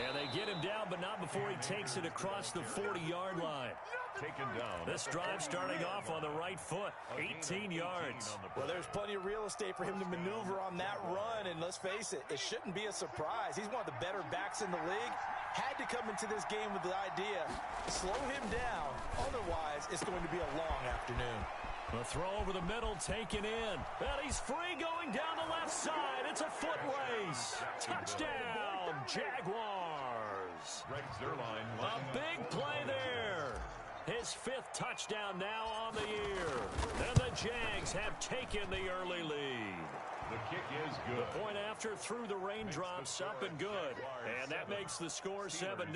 And they get him down, but not before he takes it across the 40-yard line. Taken down. This drive starting off on the right foot, 18 yards. Well, there's plenty of real estate for him to maneuver on that run, and let's face it, it shouldn't be a surprise. He's one of the better backs in the league. Had to come into this game with the idea to slow him down. Otherwise, it's going to be a long afternoon. A throw over the middle, taken in. And he's free going down the left side. It's a foot race. Touchdown, Jaguars. A big play there. His 5th touchdown now on the year. And the Jags have taken the early lead. The kick is good. The point after through the raindrops, up and good. And that makes the score 7-0.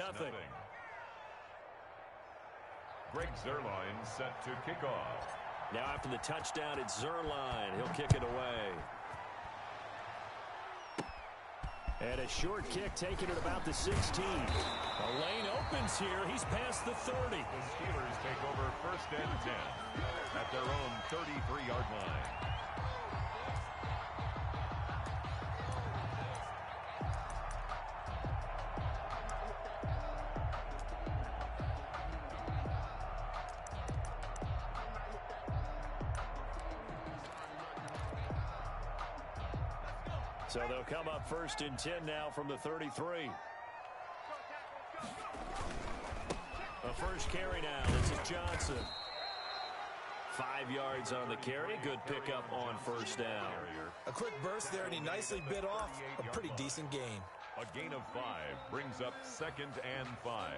Greg Zuerlein set to kick off. Now after the touchdown, it's Zuerlein. He'll kick it away. And a short kick taken at about the 16. A lane opens here. He's past the 30. The Steelers take over 1st and 10 at their own 33-yard line. So they'll come up 1st and 10 now from the 33. The first carry now. This is Johnson. 5 yards on the carry. Good pickup on 1st down. A quick burst there, and he nicely bit off a pretty decent gain. A gain of 5 brings up 2nd and 5.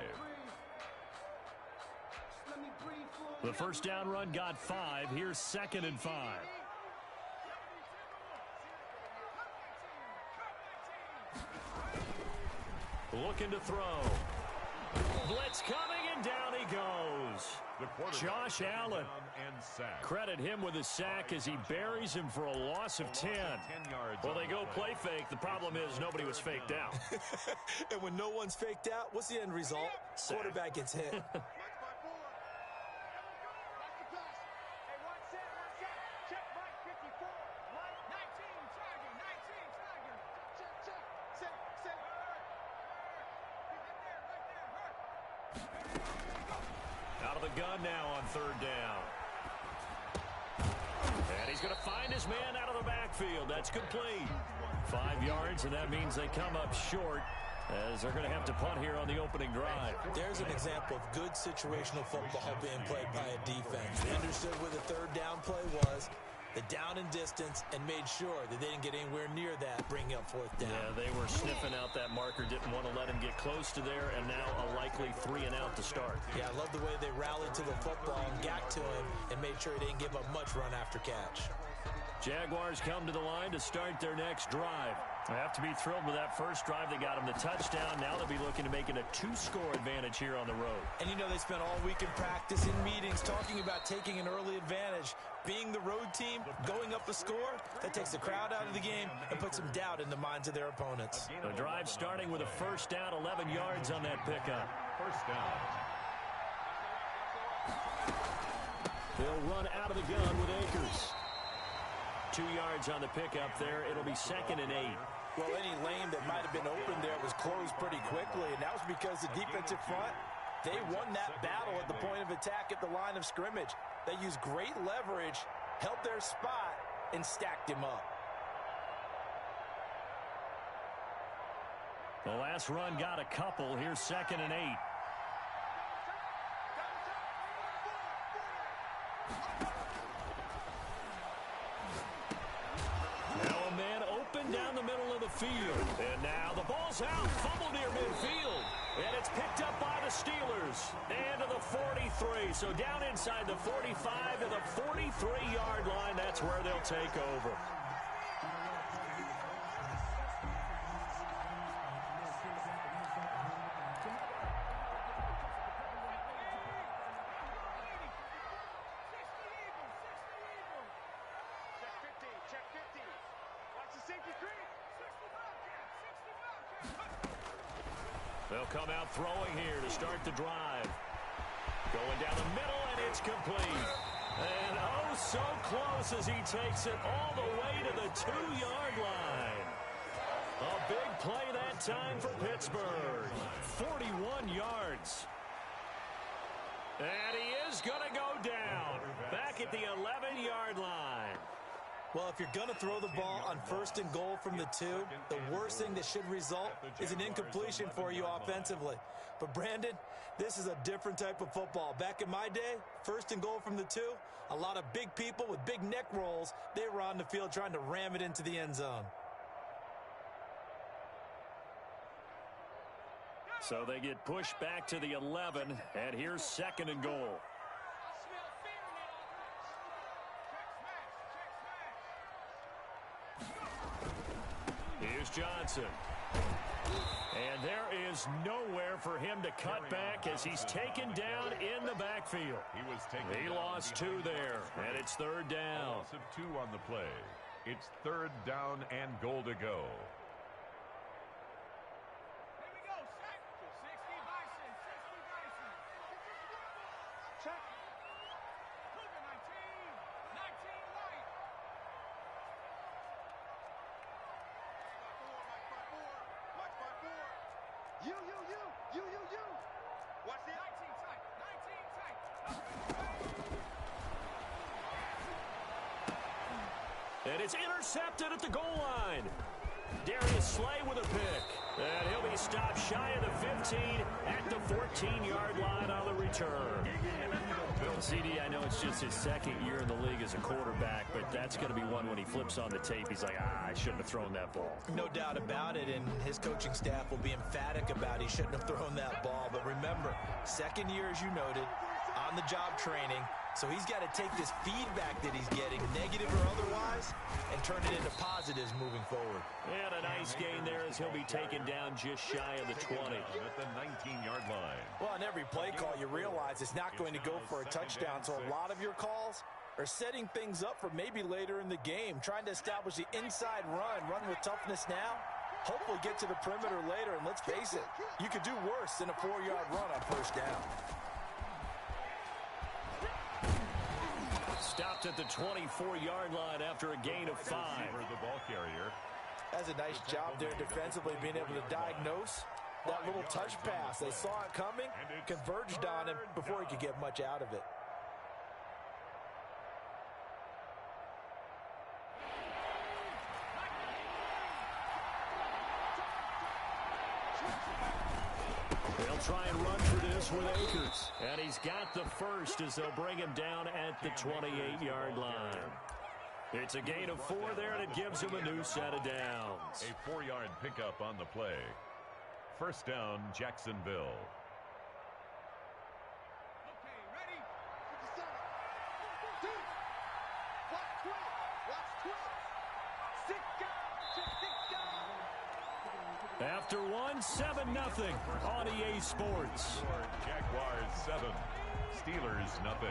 The 1st down run got 5. Here's 2nd and 5. Looking to throw. Blitz coming, and down he goes. Josh Allen. Credit him with a sack as he buries him for a loss of 10. Well, they go play fake. The problem is nobody was faked out. And when no one's faked out, what's the end result? Sack. Quarterback gets hit. Out of the gun now on 3rd down. And he's going to find his man out of the backfield. That's complete. 5 yards, and that means they come up short as they're going to have to punt here on the opening drive. There's an example of good situational football being played by a defense. They understood where the 3rd down play was, the down and distance, and made sure that they didn't get anywhere near that, bringing up 4th down. Yeah, they were sniffing out that marker, didn't want to let him get close to there, and now a likely 3 and out to start. Yeah, I love the way they rallied to the football and got to him and made sure he didn't give up much run after catch. Jaguars come to the line to start their next drive. They have to be thrilled with that first drive. They got him the touchdown. Now they'll be looking to make it a 2-score advantage here on the road. And you know they spent all week in practice, in meetings, talking about taking an early advantage. Being the road team, going up a score, that takes the crowd out of the game and puts some doubt in the minds of their opponents. The drive starting with a 1st down, 11 yards on that pickup. 1st down. They'll run out of the gun with Akers. 2 yards on the pickup there. It'll be 2nd and 8. Well, any lane that might have been open there was closed pretty quickly, and that was because the defensive front, they won that battle at the point of attack at the line of scrimmage. They used great leverage, held their spot, and stacked him up. The last run got a couple. Here's 2nd and 8. Now a man open down the middle of the field. And now the ball's out. Fumble near midfield. And it's picked up by the Steelers. And to the 43. So down inside the 45 to the 43-yard line. That's where they'll take over. They'll come out throwing here to start the drive. Going down the middle, and it's complete. And oh, so close as he takes it all the way to the 2-yard line. A big play that time for Pittsburgh. 41 yards. And he is going to go down. Back at the 11-yard line. Well, if you're going to throw the ball on 1st and goal from the 2, the worst thing that should result is an incompletion for you offensively. But, Brandon, this is a different type of football. Back in my day, 1st and goal from the 2, a lot of big people with big neck rolls, they were on the field trying to ram it into the end zone. So they get pushed back to the 11, and here's 2nd and goal. Here's Johnson. And there is nowhere for him to cut back as he's taken down in the backfield. He lost 2 there, and it's 3rd down. Loss of 2 on the play. It's 3rd down and goal to go. And it's intercepted at the goal line. Darius Slay with a pick. And he'll be stopped shy of the 15 at the 14-yard line on the return. CD, I know it's just his 2nd year in the league as a quarterback, but that's going to be one when he flips on the tape. He's like, I shouldn't have thrown that ball. No doubt about it, and his coaching staff will be emphatic about he shouldn't have thrown that ball. But remember, 2nd year, as you noted, on-the-job training. So he's got to take this feedback that he's getting, negative or otherwise, and turn it into positives moving forward. And a nice gain there as he'll be taken down just shy of the 20. At the 19-yard line. Well, on every play call, you realize it's not going to go for a touchdown. So a lot of your calls are setting things up for maybe later in the game, trying to establish the inside run with toughness now. Hopefully get to the perimeter later, and let's face it, you could do worse than a 4-yard run on 1st down. Stopped at the 24-yard line after a gain of 5. The ball carrier. That's a nice job there defensively, being able to diagnose that little touch pass. They saw it coming, converged on him before he could get much out of it. They'll try and run for this with Akers. And he's got the first as they'll bring him down at the 28-yard line. It's a gain of 4 there, and it gives him a new set of downs. A 4-yard pickup on the play. 1st down, Jacksonville. After 7-0 on EA Sports. Jaguars 7, Steelers nothing.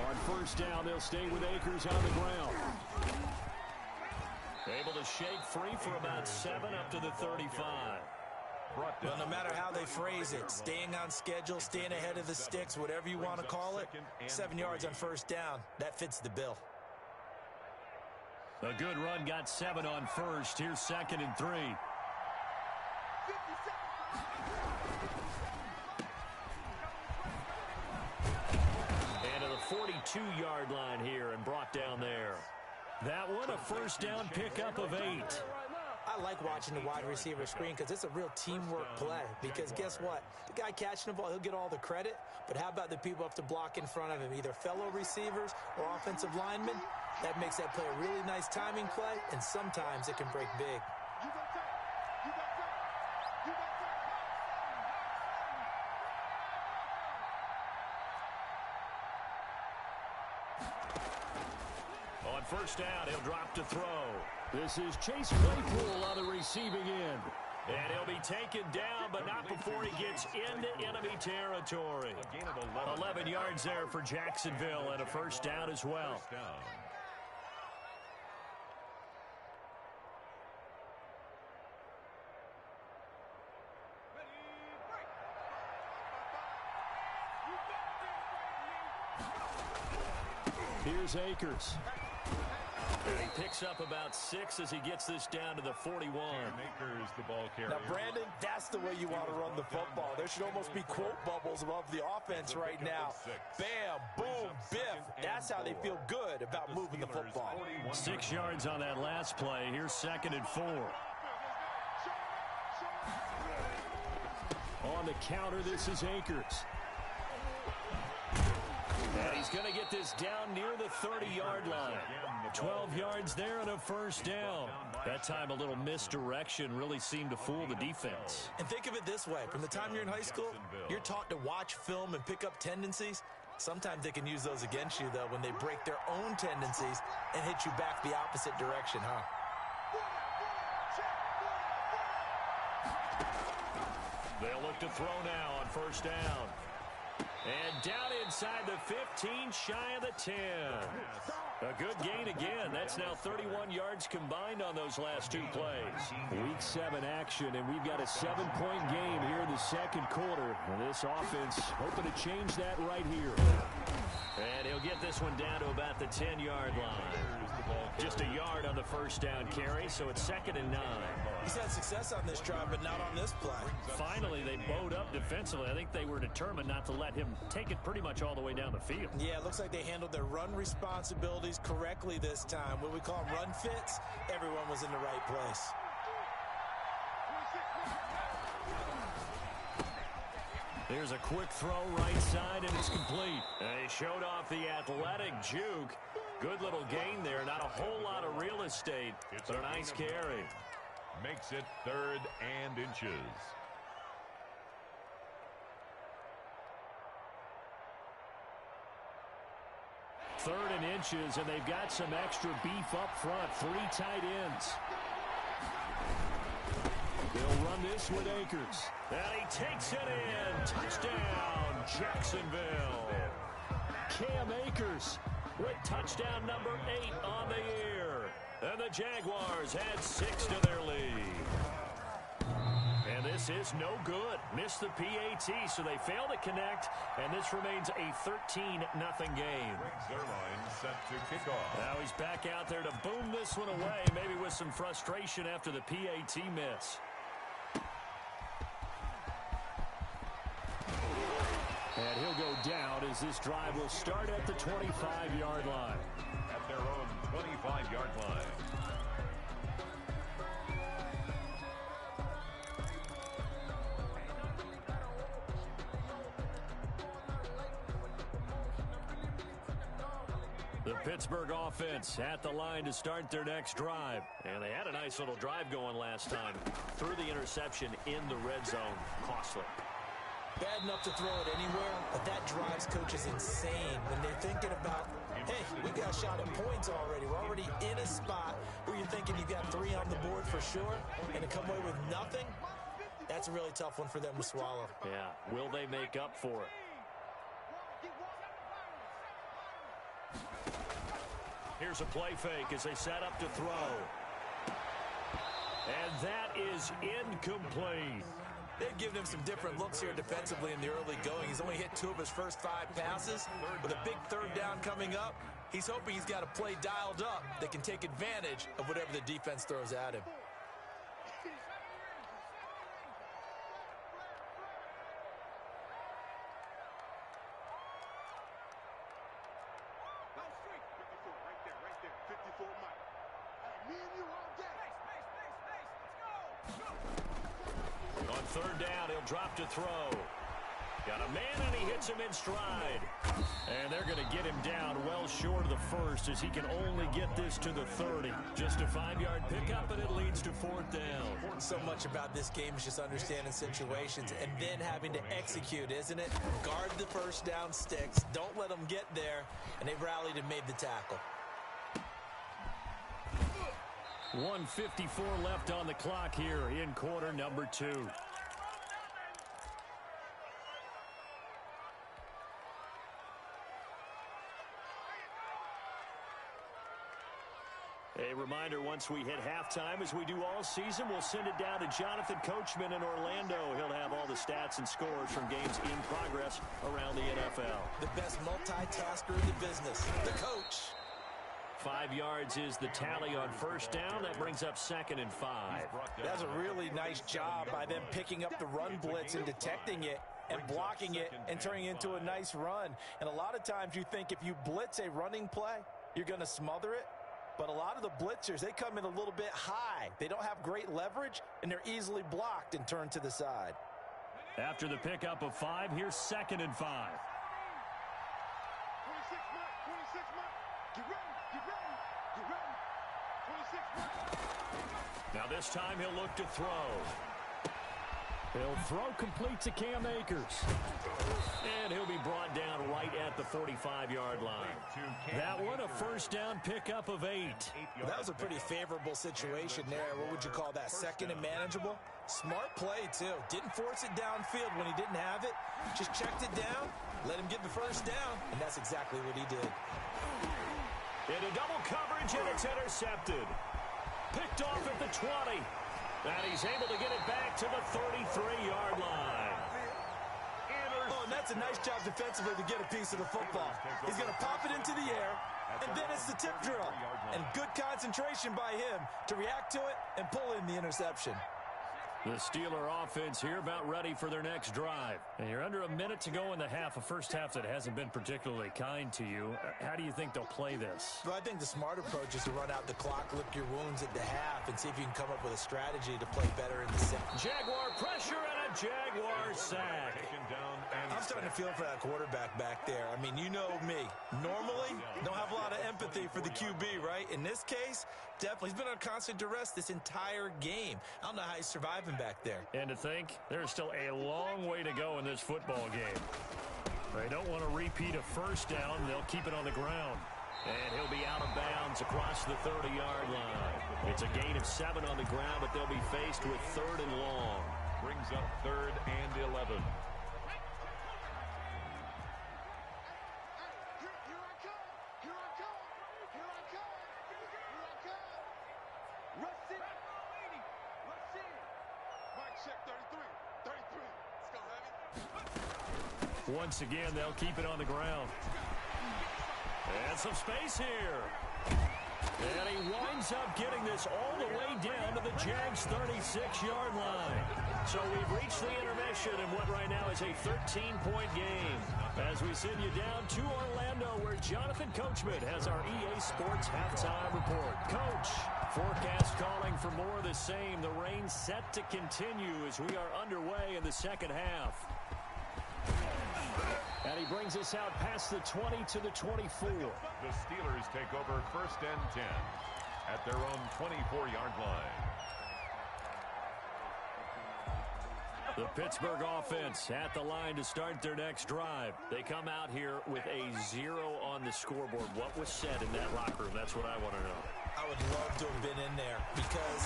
On 1st down, they'll stay with Akers on the ground. Able to shake free for about 7 up to the 35. Well, no matter how they phrase it, staying on schedule, staying ahead of the sticks, whatever you want to call it, 7 yards on 1st down, that fits the bill. A good run got 7 on 1st. Here's 2nd and 3. And to the 42-yard line here and brought down there. That one, a 1st down pickup of 8. I like watching the wide receiver screen because it's a real teamwork play. Because guess what? The guy catching the ball, he'll get all the credit. But how about the people have to block in front of him, either fellow receivers or offensive linemen? That makes that play a really nice timing play, and sometimes it can break big. On 1st down, he'll drop to throw. This is Chase Claypool on the receiving end. And he'll be taken down, but not before he gets into enemy territory. 11 yards there for Jacksonville, and a 1st down as well. Here's Akers. And he picks up about 6 as he gets this down to the 41. Akers, the ball carrier. Now, Brandon, that's the way you want to run the football. There should almost be quote bubbles above the offense right now. Bam, boom, biff. That's how they feel good about moving the football. 6 yards on that last play. Here's 2nd and 4. On the counter, this is Akers. And he's going to get this down near the 30-yard line. 12 yards there and a first down. That time a little misdirection really seemed to fool the defense. And think of it this way. From the time you're in high school, you're taught to watch film and pick up tendencies. Sometimes they can use those against you, though, when they break their own tendencies and hit you back the opposite direction, huh? They'll look to throw now on first down. And down inside the 15, shy of the 10. A good gain again. That's now 31 yards combined on those last 2 plays. Week 7 action, and we've got a 7-point game here in the second quarter. And this offense hoping to change that right here. And he'll get this one down to about the 10-yard line. Just a yard on the first down carry, so it's 2nd and 9. He's had success on this drive, but not on this play. Finally, they bowed up defensively. I think they were determined not to let him take it pretty much all the way down the field. Yeah, it looks like they handled their run responsibilities correctly this time. What we call them run fits, everyone was in the right place. There's a quick throw right side, and it's complete. And he showed off the athletic juke. Good little gain there. Not a whole lot of real estate, but a nice carry. Makes it 3rd and inches. Third and inches, and they've got some extra beef up front. 3 tight ends. They'll run this with Akers. And he takes it in. Touchdown, Jacksonville. Cam Akers with touchdown number 8 on the year. And the Jaguars add 6 to their lead. And this is no good. Missed the PAT, so they fail to connect, and this remains a 13-0 game. Zerline set to kick off. Now he's back out there to boom this one away, maybe with some frustration after the PAT miss. And he'll go down as this drive will start at the 25-yard line. At their own 25-yard line. The Pittsburgh offense at the line to start their next drive. And they had a nice little drive going last time. Threw the interception in the red zone. Costly. Bad enough to throw it anywhere, but that drives coaches insane when they're thinking about, hey, we got a shot at points already. We're already in a spot where you're thinking you've got 3 on the board for sure, and to come away with nothing, that's a really tough one for them to swallow. Yeah, will they make up for it? Here's a play fake as they set up to throw. And that is incomplete. They've given him some different looks here defensively in the early going. He's only hit 2 of his first 5 passes. With a big 3rd down coming up, he's hoping he's got a play dialed up that can take advantage of whatever the defense throws at him. On 3rd down, he'll drop to throw. Got a man, and he hits him in stride. And they're going to get him down well short of the first as he can only get this to the 30. Just a 5-yard pickup, and it leads to 4th down. So much about this game is just understanding situations and then having to execute, isn't it? Guard the first down sticks. Don't let them get there. And they rallied and made the tackle. 1:54 left on the clock here in quarter number 2. A reminder, once we hit halftime, as we do all season, we'll send it down to Jonathan Coachman in Orlando. He'll have all the stats and scores from games in progress around the NFL. The best multitasker in the business, the coach. 5 yards is the tally on first down. That brings up 2nd and 5. That's a really nice job by them picking up the run blitz and detecting it and blocking it and turning it into a nice run. And a lot of times you think if you blitz a running play, you're going to smother it. But a lot of the blitzers, they come in a little bit high. They don't have great leverage, and they're easily blocked and turned to the side. After the pickup of 5, here's 2nd and 5. 26 Mike. Get ready. 26 Mike. Now this time he'll look to throw. He'll throw complete to Cam Akers. And he'll be brought down right at the 45-yard line. That one a first down pickup of 8. Well, that was a pretty favorable situation there. What would you call that? 2nd and manageable? Smart play, too. Didn't force it downfield when he didn't have it. Just checked it down, let him get the first down, and that's exactly what he did. Into double coverage, and it's intercepted. Picked off at the 20. And he's able to get it back to the 33-yard line. Oh, and that's a nice job defensively to get a piece of the football. He's going to pop it into the air, and then it's the tip drill. And good concentration by him to react to it and pull in the interception. The Steeler offense here about ready for their next drive. And you're under a minute to go in the half, a first half that hasn't been particularly kind to you. How do you think they'll play this? Well, I think the smart approach is to run out the clock, lick your wounds at the half, and see if you can come up with a strategy to play better in the second. Jaguar pressure and a Jaguar sack. I'm starting to feel for that quarterback back there. I mean, you know me. Normally, don't have a lot of empathy for the QB, right? In this case, definitely. He's been on constant duress this entire game. I don't know how he's surviving back there. And to think, there's still a long way to go in this football game. They don't want to repeat a first down. They'll keep it on the ground. And he'll be out of bounds across the 30-yard line. It's a gain of 7 on the ground, but they'll be faced with 3rd and long. Brings up 3rd and 11. Once again, they'll keep it on the ground. And some space here. And he winds up getting this all the way down to the Jags' 36-yard line. So we've reached the intermission in what right now is a 13-point game. As we send you down to Orlando, where Jonathan Coachman has our EA Sports halftime report. Coach, forecast calling for more of the same. The rain set to continue as we are underway in the second half. And he brings us out past the 20 to the 24. The Steelers take over 1st and 10 at their own 24-yard line. The Pittsburgh offense at the line to start their next drive. They come out here with a 0 on the scoreboard. What was said in that locker room? That's what I want to know. I would love to have been in there because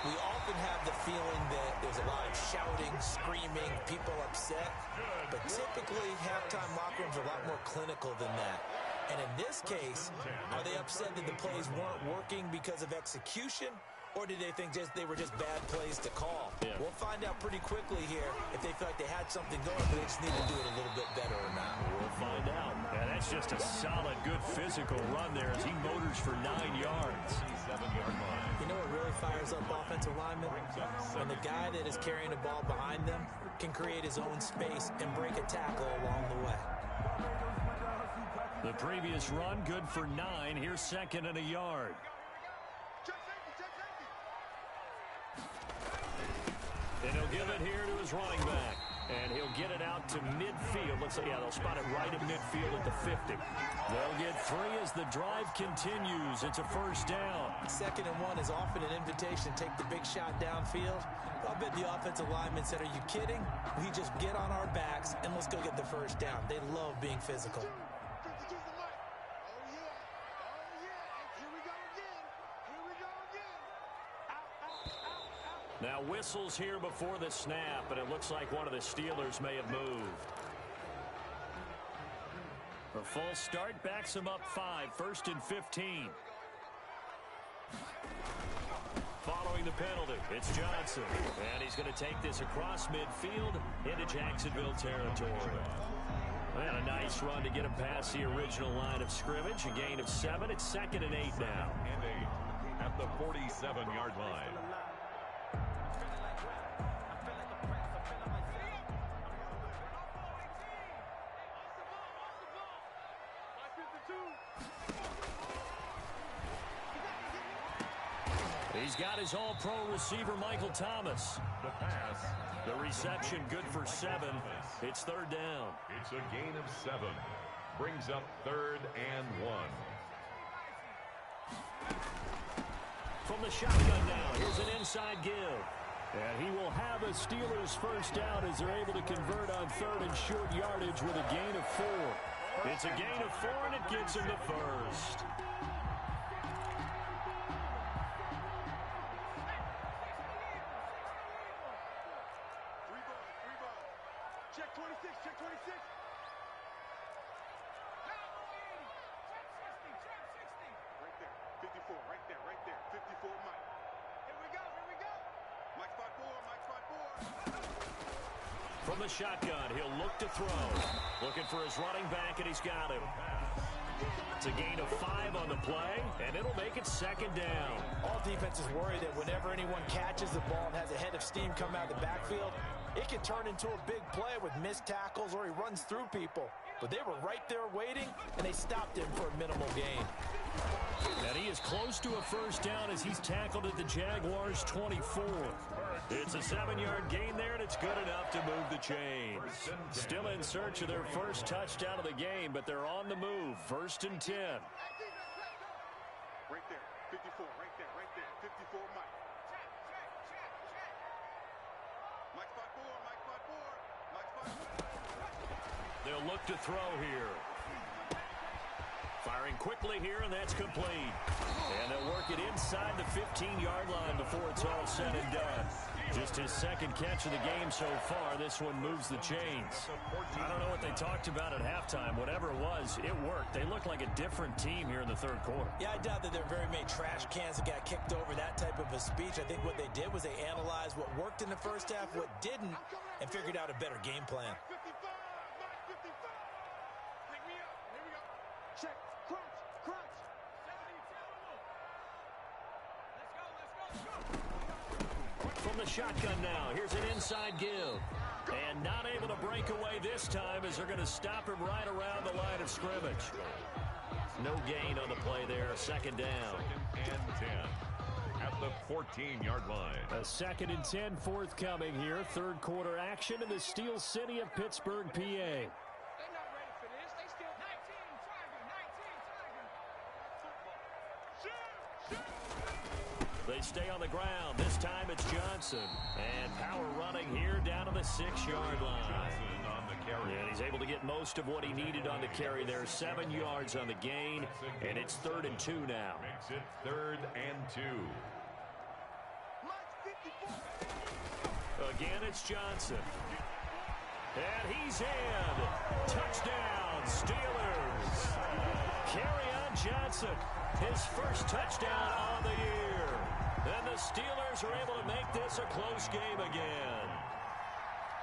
we often have the feeling that there's a lot of shouting, screaming, people upset. But typically, halftime locker rooms are a lot more clinical than that. And in this case, are they upset that the plays weren't working because of execution? Or did they think they were just bad plays to call? Yeah. We'll find out pretty quickly here if they feel like they had something going, but they just need to do it a little bit better or not. We'll find out. And that's just a solid, good physical run there as he motors for 9 yards. 7-yard line. You know what really fires up offensive linemen? When the guy that is carrying the ball behind them can create his own space and break a tackle along the way. The previous run, good for 9. Here's 2nd and a yard. And he'll give it here to his running back. And he'll get it out to midfield. Looks like, yeah, they'll spot it right at midfield at the 50. They'll get 3 as the drive continues. It's a first down. 2nd and 1 is often an invitation to take the big shot downfield. I'll bet the offensive lineman said, are you kidding? We just get on our backs and let's go get the first down. They love being physical. Now whistles here before the snap, and it looks like one of the Steelers may have moved. A false start backs him up 5, 1st and 15. Following the penalty, it's Johnson. And he's going to take this across midfield into Jacksonville territory. And a nice run to get him past the original line of scrimmage. A gain of 7. It's 2nd and 8 now. And 8 at the 47-yard line. He's got his all-pro receiver, Michael Thomas. The pass. The reception good for 7. It's 3rd down. It's a gain of 7. Brings up 3rd and 1. From the shotgun now, here's an inside give. And he will have a Steelers first down as they're able to convert on 3rd and short yardage with a gain of 4. It's a gain of 4, and it gives him the first. Check 26, check 26. Right there, 54, right there, right there. 54, Mike. Here we go, here we go. Mike spot 4, Mike spot 4. From the shotgun, he'll look to throw. Looking for his running back, and he's got him. It's a gain of 5 on the play, and it'll make it 2nd down. All defenses worry that whenever anyone catches the ball and has a head of steam come out of the backfield, it can turn into a big play with missed tackles or he runs through people. But they were right there waiting, and they stopped him for a minimal gain. And he is close to a first down as he's tackled at the Jaguars' 24. It's a 7-yard gain there, and it's good enough to move the chains. Still in search of their first touchdown of the game, but they're on the move. 1st and 10. Right there, 54, right there, 54, Mike. Mike spot 4, Mike spot 4, Mike spot 4. They'll look to throw here. Firing quickly here, and that's complete. And they'll work it inside the 15-yard line before it's all said and done. Just his 2nd catch of the game so far. This one moves the chains. I don't know what they talked about at halftime. Whatever it was, it worked. They look like a different team here in the 3rd quarter. Yeah, I doubt that there are very many trash cans that got kicked over, that type of a speech. I think what they did was they analyzed what worked in the first half, what didn't, and figured out a better game plan. 55, Mike 55. Pick me up, here we go. Check, crunch, crunch. 72. Let's go. From the shotgun now, here's an inside give. And not able to break away this time as they're going to stop him right around the line of scrimmage. No gain on the play there, 2nd down. 2nd and 10 at the 14-yard line. A 2nd and 10 forthcoming here. 3rd quarter action in the Steel City of Pittsburgh, PA. They're not ready for this. They still 19 Tiger. They stay on the ground. This time it's Johnson. And power running here down to the 6-yard line. On the carry. And he's able to get most of what he needed on the carry there. 7 yards on the gain. And it's 3rd and 2 now. Makes it 3rd and 2. Again, it's Johnson. And he's in. Touchdown, Steelers. Kerryon Johnson, his first touchdown on the year. And the Steelers are able to make this a close game again.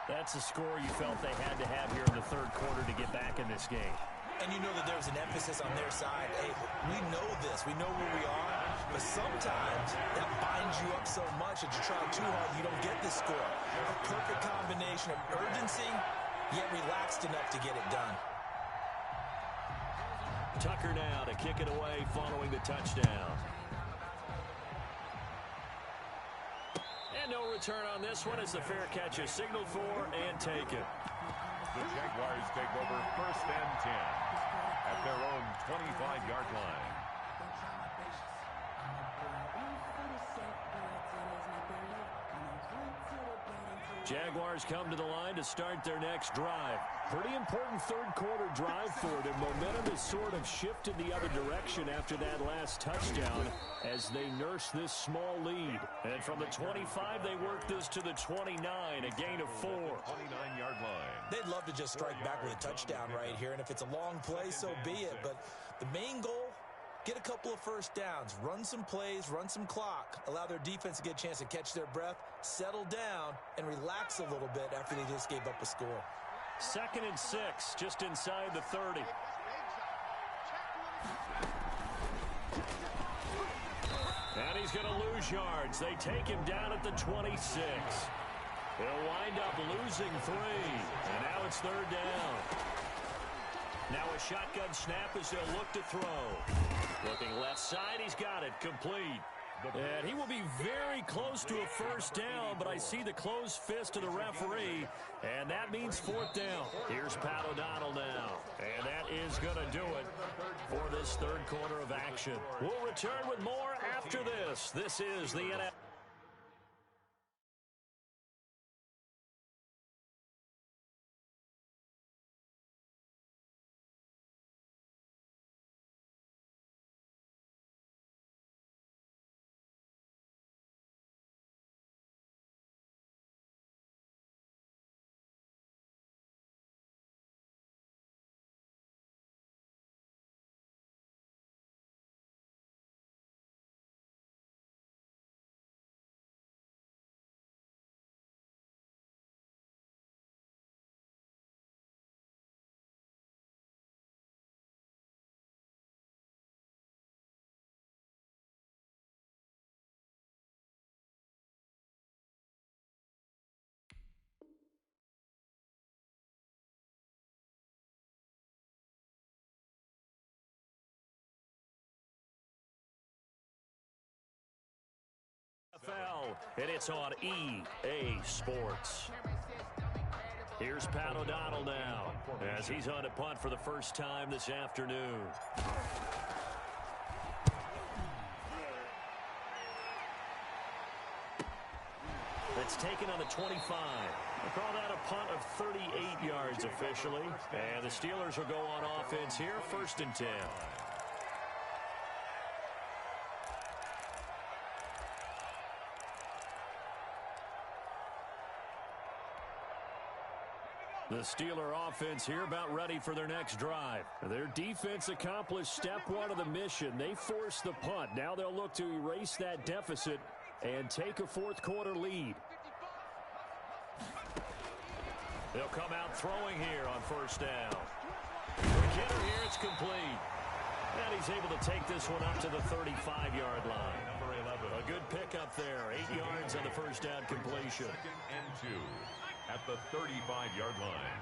That's a score you felt they had to have here in the 3rd quarter to get back in this game. And you know that there's an emphasis on their side. Hey, we know this. We know where we are. But sometimes that binds you up so much that you try too hard, you don't get the score. A perfect combination of urgency, yet relaxed enough to get it done. Tucker now to kick it away following the touchdown. And no return on this one as the fair catch is signaled for and taken. The Jaguars take over 1st and 10 at their own 25-yard line. Jaguars come to the line to start their next drive. Pretty important 3rd quarter drive for them. Momentum has sort of shifted the other direction after that last touchdown as they nurse this small lead. And from the 25, they work this to the 29, a gain of 4. 29-yard line. They'd love to just strike back with a touchdown right here, and if it's a long play, so be it. But the main goal get a couple of first downs, run some plays, run some clock, allow their defense to get a chance to catch their breath, settle down, and relax a little bit after they just gave up a score. 2nd and 6, just inside the 30. And he's going to lose yards. They take him down at the 26. They'll wind up losing 3. And now it's 3rd down. Now a shotgun snap as they'll look to throw. Looking left side, he's got it. Complete. And he will be very close to a first down, but I see the closed fist of the referee, and that means 4th down. Here's Pat O'Donnell now, and that is going to do it for this 3rd quarter of action. We'll return with more after this. This is the NFL. And it's on EA Sports. Here's Pat O'Donnell now as he's on to punt for the first time this afternoon. That's taken on the 25. We'll call that a punt of 38 yards officially. And the Steelers will go on offense here, 1st and 10. The Steeler offense here about ready for their next drive. Their defense accomplished step 1 of the mission. They forced the punt. Now they'll look to erase that deficit and take a 4th quarter lead. They'll come out throwing here on 1st down. For Kidder here, it's complete. And he's able to take this one up to the 35-yard line. Number 11. A good pickup there. 8 yards on the 1st down completion. 2nd and 2 at the 35-yard line.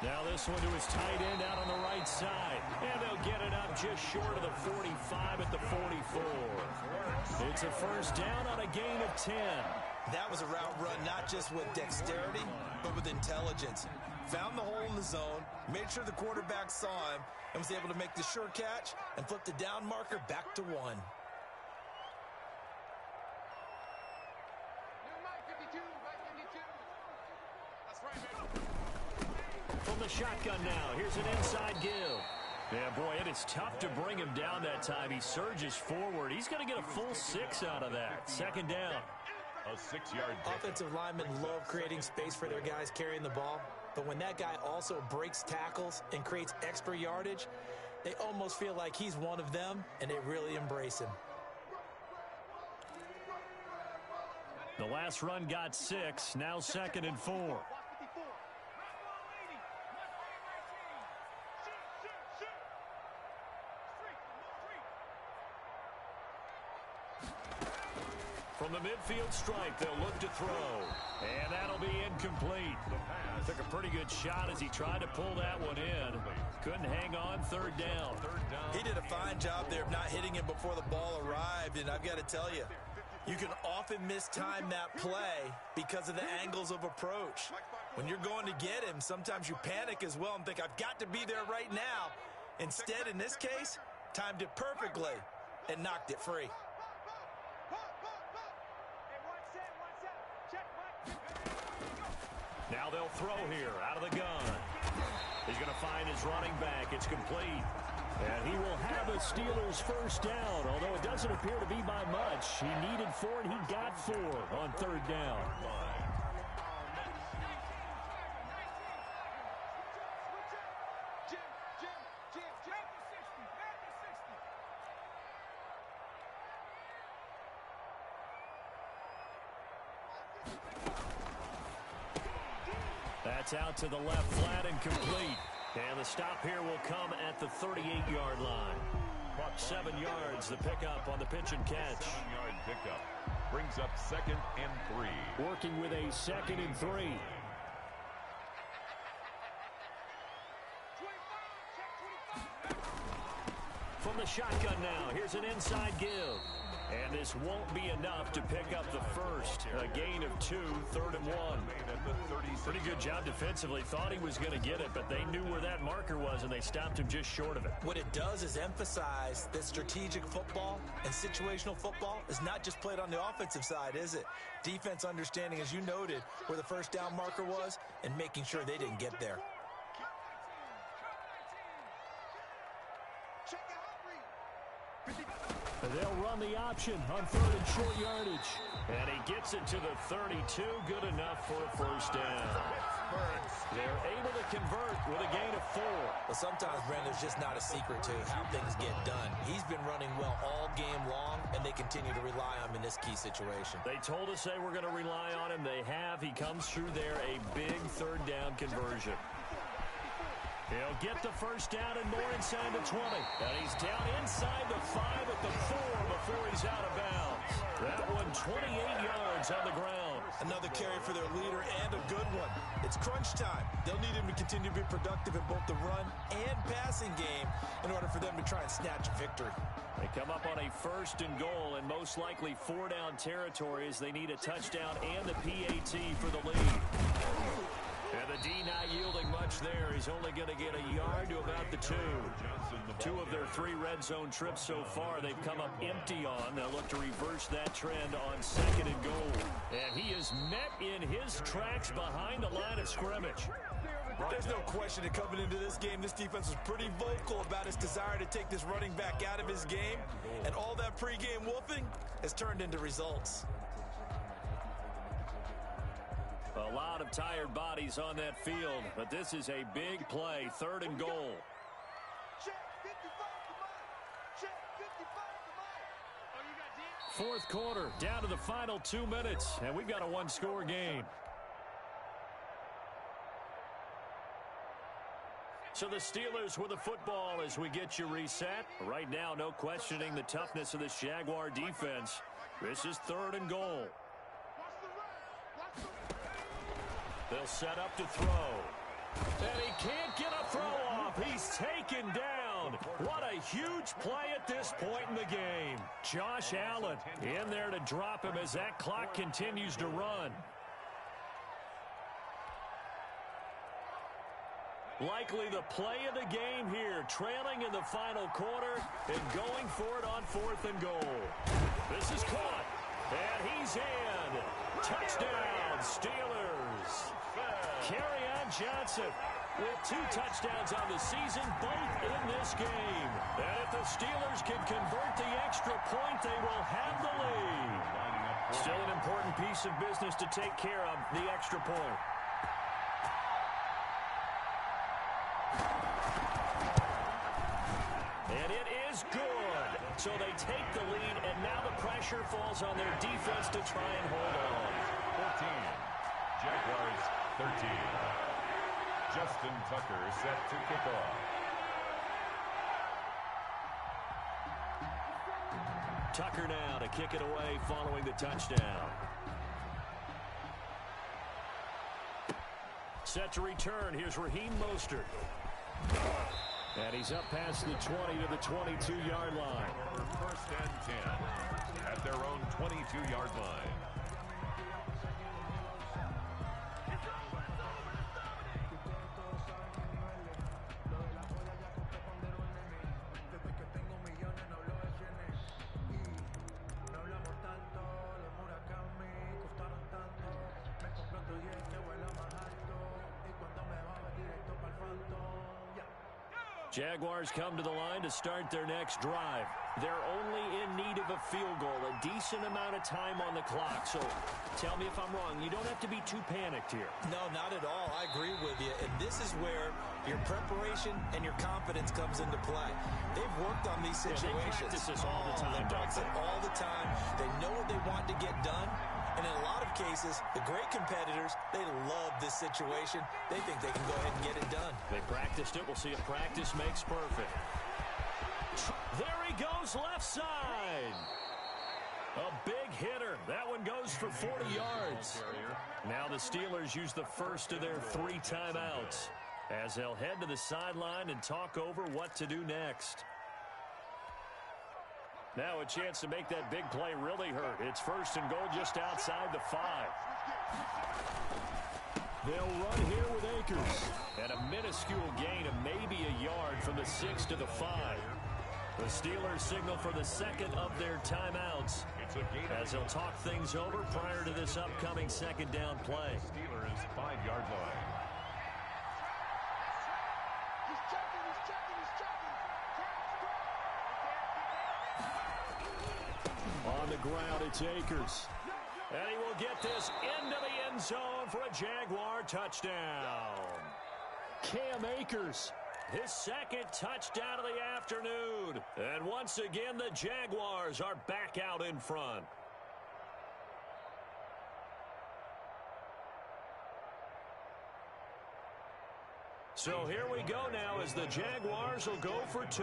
Now this one to his tight end out on the right side. And they'll get it up just short of the 45 at the 44. It's a 1st down on a gain of 10. That was a route run not just with dexterity, but with intelligence. Found the hole in the zone, made sure the quarterback saw him, and was able to make the sure catch and flip the down marker back to 1. From the shotgun now, here's an inside give. Yeah, boy, it is tough to bring him down that time. He surges forward. He's going to get a full 6 out of that. 2nd down. A 6-yard Offensive linemen love creating space for their guys carrying the ball, but when that guy also breaks tackles and creates extra yardage, they almost feel like he's one of them, and they really embrace him. The last run got 6, now 2nd and 4. From the midfield stripe, they'll look to throw. And that'll be incomplete. Took a pretty good shot as he tried to pull that one in. Couldn't hang on. 3rd down. He did a fine job there of not hitting him before the ball arrived, and I've got to tell you, you can often mistime that play because of the angles of approach. When you're going to get him, sometimes you panic as well and think, I've got to be there right now. Instead, in this case, timed it perfectly and knocked it free. Now they'll throw here out of the gun. He's going to find his running back. It's complete. And he will have a Steelers 1st down, although it doesn't appear to be by much. He needed 4, and he got 4 on 3rd down. That's out to the left, flat and complete. And the stop here will come at the 38-yard line. 7 yards, the pickup on the pitch and catch. 7-yard pickup brings up 2nd and 3. Working with a 2nd and 3. From the shotgun now, here's an inside give. And this won't be enough to pick up the first. A gain of 2, 3rd and 1. Pretty good job defensively. Thought he was going to get it, but they knew where that marker was, and they stopped him just short of it. What it does is emphasize that strategic football and situational football is not just played on the offensive side, is it? Defense understanding, as you noted, where the first down marker was and making sure they didn't get there. They'll run the option on 3rd and short yardage. And he gets it to the 32. Good enough for a first down. They're able to convert with a gain of 4. Well, sometimes, Brandon, there's just not a secret to how things get done. He's been running well all game long, and they continue to rely on him in this key situation. They told us they were going to rely on him. They have. He comes through there, a big 3rd down conversion. He'll get the first down and more inside the 20. And he's down inside the 5 at the 4 before he's out of bounds. That one 28 yards on the ground. Another carry for their leader and a good one. It's crunch time. They'll need him to continue to be productive in both the run and passing game in order for them to try and snatch a victory. They come up on a 1st and goal and most likely 4-down territory as they need a touchdown and the PAT for the lead. And the D not yielding much there. He's only going to get a yard to about the 2. 2 of their 3 red zone trips so far they've come up empty on. They'll look to reverse that trend on 2nd and goal. And he is met in his tracks behind the line of scrimmage. There's no question that coming into this game, this defense was pretty vocal about its desire to take this running back out of his game. And all that pregame wolfing has turned into results. A lot of tired bodies on that field, but this is a big play, 3rd and goal. Fourth quarter, down to the final 2 minutes, and we've got a 1-score game. So the Steelers with the football as we get you reset. Right now, no questioning the toughness of this Jaguar defense. This is 3rd and goal. They'll set up to throw. And he can't get a throw off. He's taken down. What a huge play at this point in the game. Josh Allen in there to drop him as that clock continues to run. Likely the play of the game here, trailing in the final quarter and going for it on 4th and goal. This is caught, and he's in. Touchdown, Steelers. Kerryon Johnson with 2 touchdowns on the season, both in this game. And if the Steelers can convert the extra point, they will have the lead. Still an important piece of business to take care of, the extra point. And it is good. So they take the lead, and now the pressure falls on their defense to try and hold on. 14. Jaguars 13. Justin Tucker set to kick off. Tucker now to kick it away following the touchdown. Set to return. Here's Raheem Mostert. And he's up past the 20 to the 22-yard line. 1st and 10 at their own 22-yard line. Jaguars come to the line to start their next drive. They're only in need of a field goal, a decent amount of time on the clock. So tell me if I'm wrong. You don't have to be too panicked here. No, not at all. I agree with you. And this is where your preparation and your confidence comes into play. They've worked on these situations. They practice this all the time. They practice it all the time. They know what they want to get done. And in a lot of cases, the great competitors, they love this situation. They think they can go ahead and get it done. They practiced it. We'll see if practice makes perfect. There he goes left side. A big hitter. That one goes for 40 yards. Now the Steelers use the first of their 3 timeouts as they'll head to the sideline and talk over what to do next. Now a chance to make that big play really hurt. It's 1st and goal just outside the 5. They'll run here with Akers. And a minuscule gain of maybe a yard from the 6 to the 5. The Steelers signal for the second of their timeouts as they'll talk things over prior to this upcoming 2nd down play. Steelers 5-yard line. On the ground, it's Akers. And he will get this into the end zone for a Jaguar touchdown. Cam Akers, his 2nd touchdown of the afternoon. And once again, the Jaguars are back out in front. So here we go now as the Jaguars will go for 2.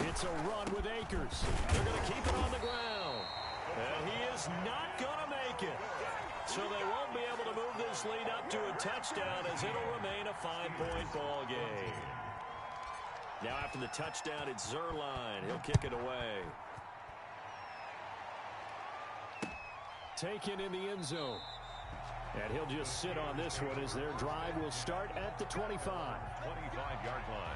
It's a run with Akers. They're going to keep it on the ground. And he is not going to make it. So they won't be able to move this lead up to a touchdown as it'll remain a 5-point ball game. Now after the touchdown, it's Zerline. He'll kick it away. Taken in the end zone. And he'll just sit on this one as their drive will start at the 25. 25-yard line.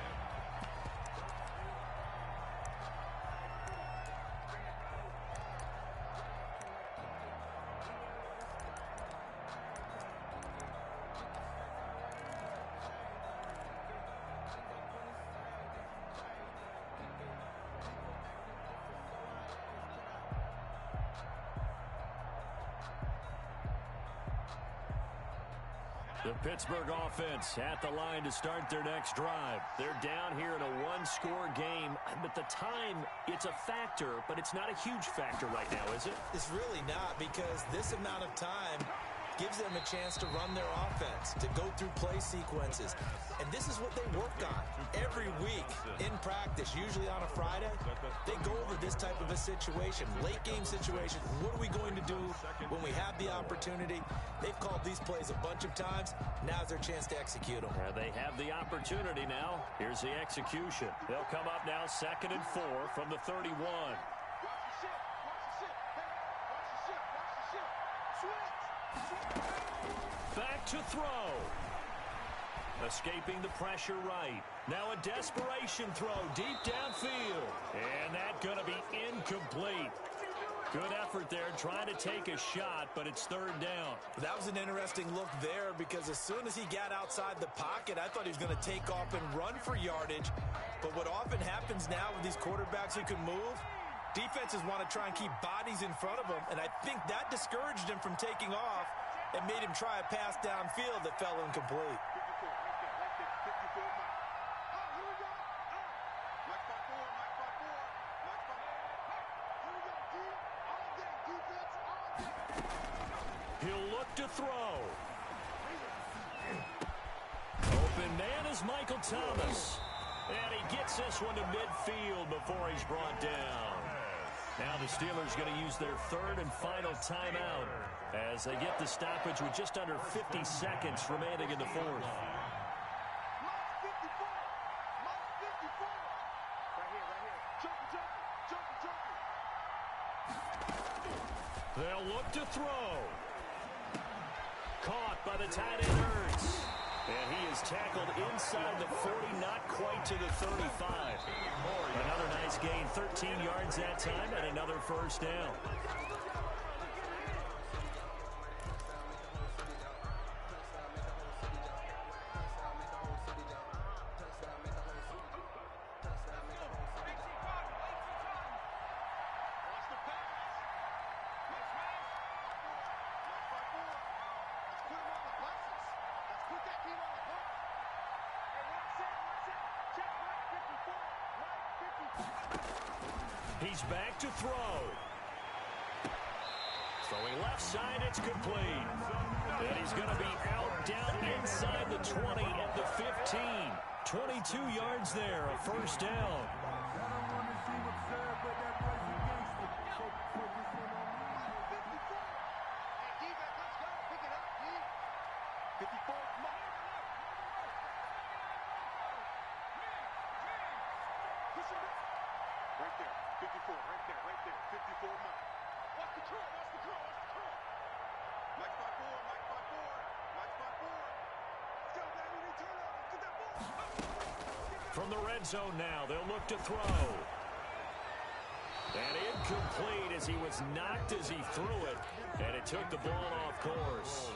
The Pittsburgh offense at the line to start their next drive. They're down here in a 1-score game. At the time, it's a factor, but it's not a huge factor right now, is it? It's really not, because this amount of time gives them a chance to run their offense, to go through play sequences. And this is what they work on every week in practice, usually on a Friday. They go over this type of a situation, late game situation. What are we going to do when we have the opportunity? They've called these plays a bunch of times. Now's their chance to execute them. They have the opportunity now. Here's the execution. They'll come up now 2nd and 4 from the 31. Back to throw. Escaping the pressure right. Now a desperation throw deep downfield. And that's going to be incomplete. Good effort there trying to take a shot, but it's 3rd down. That was an interesting look there, because as soon as he got outside the pocket, I thought he was going to take off and run for yardage. But what often happens now with these quarterbacks who can move, defenses want to try and keep bodies in front of them, and I think that discouraged him from taking off and made him try a pass downfield that fell incomplete. He'll look to throw. Open man is Michael Thomas. And he gets this one to midfield before he's brought down. Now the Steelers going to use their 3rd and final timeout as they get the stoppage with just under 50 seconds remaining in the 4th. They'll look to throw. Caught by the tight end Hurts. And he is tackled inside the 40, not quite to the 35. Another nice gain, 13 yards that time, and another 1st down. He's back to throw. Throwing left side, it's complete. And he's going to be out down inside the 20 at the 15. 22 yards there, a first down. Right there, 54, right there, 54 Mike. Watch the curl, watch the curl, watch the curl. Mike spot four, Mike spot four, Mike spot four. Let's go, baby, we turn over, get that ball. From the red zone now, they'll look to throw. And incomplete as he was knocked as he threw it. And it took the ball off course.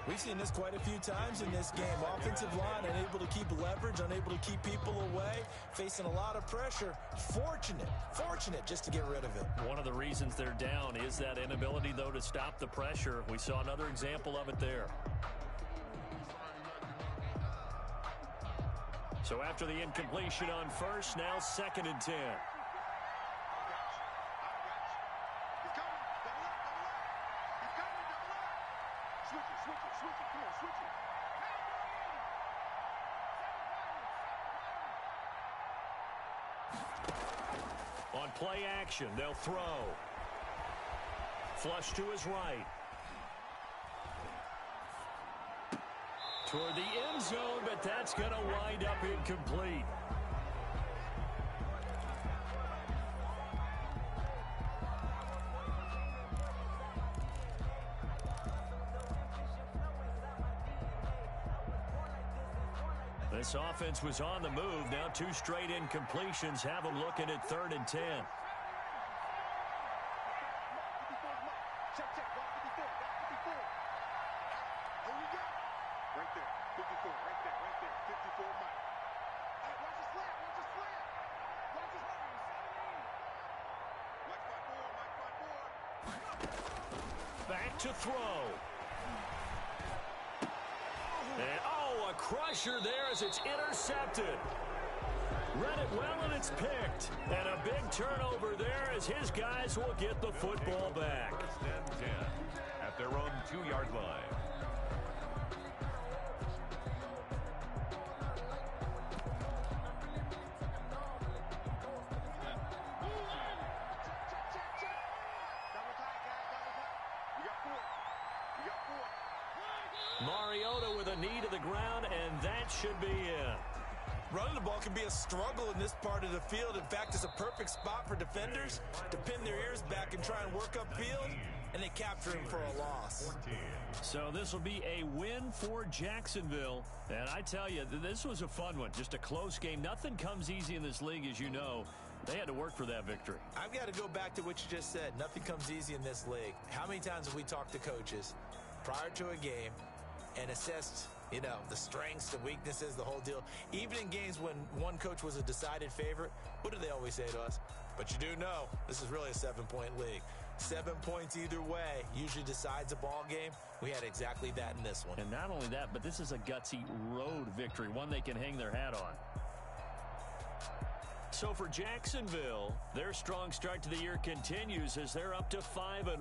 We've seen this quite a few times in this game. Offensive line unable to keep leverage, unable to keep people away, facing a lot of pressure. Fortunate just to get rid of it. One of the reasons they're down is that inability, though, to stop the pressure. We saw another example of it there. So after the incompletion on first, now 2nd and 10. On play action, they'll throw. Flush to his right. Toward the end zone, but that's going to wind up incomplete. This offense was on the move. Now 2 straight incompletions have them looking at 3rd and 10. Right there, 54, right there, 54 Mike. Hey, watch the slant, watch the slant. Watch the slant. Mike spot four, Back to throw. And, a crusher there as it's intercepted. Read it well, and it's picked. And a big turnover there as his guys will get the football back. 1st and 10 at their own 2-yard line. Mariota with a knee to the ground, and that should be it. Running the ball can be a struggle in this part of the field. In fact, it's a perfect spot for defenders to pin their ears back and try and work upfield, and they capture him for a loss. So this will be a win for Jacksonville. And I tell you, this was a fun one. Just a close game. Nothing comes easy in this league, as you know. They had to work for that victory. I've got to go back to what you just said. Nothing comes easy in this league. How many times have we talked to coaches prior to a game and assessed, the strengths, the weaknesses, the whole deal? Even in games when one coach was a decided favorite, what do they always say to us? But you do know this is really a 7-point league. 7 points either way usually decides a ball game. We had exactly that in this one. And not only that, but this is a gutsy road victory, one they can hang their hat on. So for Jacksonville, their strong start to the year continues as they're up to 5-1.